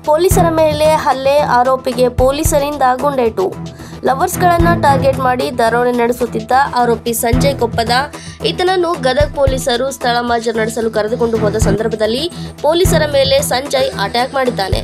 ಪೊಲೀಸರ ಮೇಲೆ ಹಲ್ಲೆ, ಆರೋಪಿಗೆ ಪೊಲೀಸರಿಂದ ಗುಂಡೇಟು. ಲವರ್ಸ್ಗಳನ್ನು ಟಾರ್ಗೆಟ್ ಮಾಡಿ ದರೋಡೆ ನಡೆಸುತ್ತಿದ್ದ ಆರೋಪಿ ಸಂಜಯ್ ಕೊಪ್ಪದ ಈತನನ್ನು ಗದಗ ಪೊಲೀಸರು ಸ್ಥಳ ಮಹಜರು ನಡೆಸಲು ಕರೆದುಕೊಂಡು ಹೋದ ಸಂದರ್ಭದಲ್ಲಿ ಪೊಲೀಸರ ಮೇಲೆ ಸಂಜಯ್ ಅಟ್ಯಾಕ್ ಮಾಡಿದ್ದಾನೆ.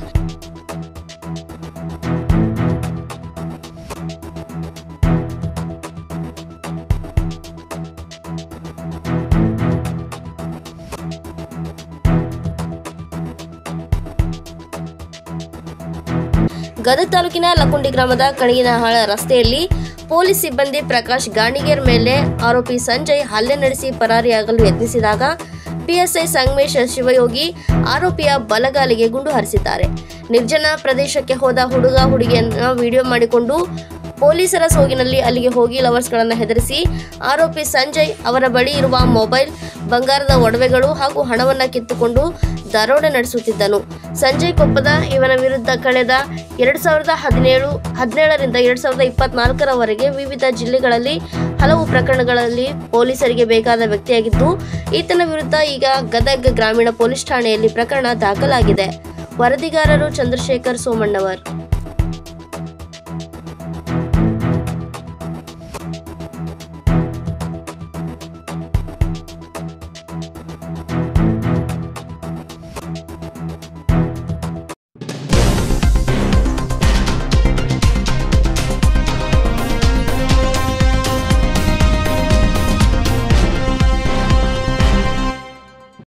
ಗದಗ ತಾಲೂಕಿನ ಲಕ್ಕುಂಡಿ ಗ್ರಾಮದ ಕಣಗಿನಹಾಳ ರಸ್ತೆಯಲ್ಲಿ ಪೊಲೀಸ್ ಸಿಬ್ಬಂದಿ ಪ್ರಕಾಶ್ ಗಾಣಿಗೇರ್ ಮೇಲೆ ಆರೋಪಿ ಸಂಜಯ್ ಹಲ್ಲೆ ನಡೆಸಿ ಪರಾರಿಯಾಗಲು ಯತ್ನಿಸಿದಾಗ ಪಿಎಸ್ಐ ಸಂಗಮೇಶ್ ಶಿವಯೋಗಿ ಆರೋಪಿಯ ಬಲಗಾಲಿಗೆ ಗುಂಡು ಹಾರಿಸಿದ್ದಾರೆ. ನಿರ್ಜನ ಪ್ರದೇಶಕ್ಕೆ ಹೋದ ಹುಡುಗ ಹುಡುಗಿಯನ್ನ ವಿಡಿಯೋ ಮಾಡಿಕೊಂಡು ಪೊಲೀಸರ ಸೋಗಿನಲ್ಲಿ ಅಲ್ಲಿಗೆ ಹೋಗಿ ಲವರ್ಸ್ಗಳನ್ನು ಹೆದರಿಸಿ ಆರೋಪಿ ಸಂಜಯ್ ಅವರ ಬಳಿ ಇರುವ ಮೊಬೈಲ್, ಬಂಗಾರದ ಒಡವೆಗಳು ಹಾಗೂ ಹಣವನ್ನು ಕಿತ್ತುಕೊಂಡು ದರೋಡೆ ನಡೆಸುತ್ತಿದ್ದನು. ಸಂಜಯ್ ಕೊಪ್ಪದ ಇವನ ವಿರುದ್ಧ ಕಳೆದ 2017ರಿಂದ 2024ರವರೆಗೆ ವಿವಿಧ ಜಿಲ್ಲೆಗಳಲ್ಲಿ ಹಲವು ಪ್ರಕರಣಗಳಲ್ಲಿ ಪೊಲೀಸರಿಗೆ ಬೇಕಾದ ವ್ಯಕ್ತಿಯಾಗಿದ್ದು, ಈತನ ವಿರುದ್ಧ ಈಗ ಗದಗ ಗ್ರಾಮೀಣ ಪೊಲೀಸ್ ಠಾಣೆಯಲ್ಲಿ ಪ್ರಕರಣ ದಾಖಲಾಗಿದೆ. ವರದಿಗಾರರು ಚಂದ್ರಶೇಖರ್ ಸೋಮಣ್ಣವರ್.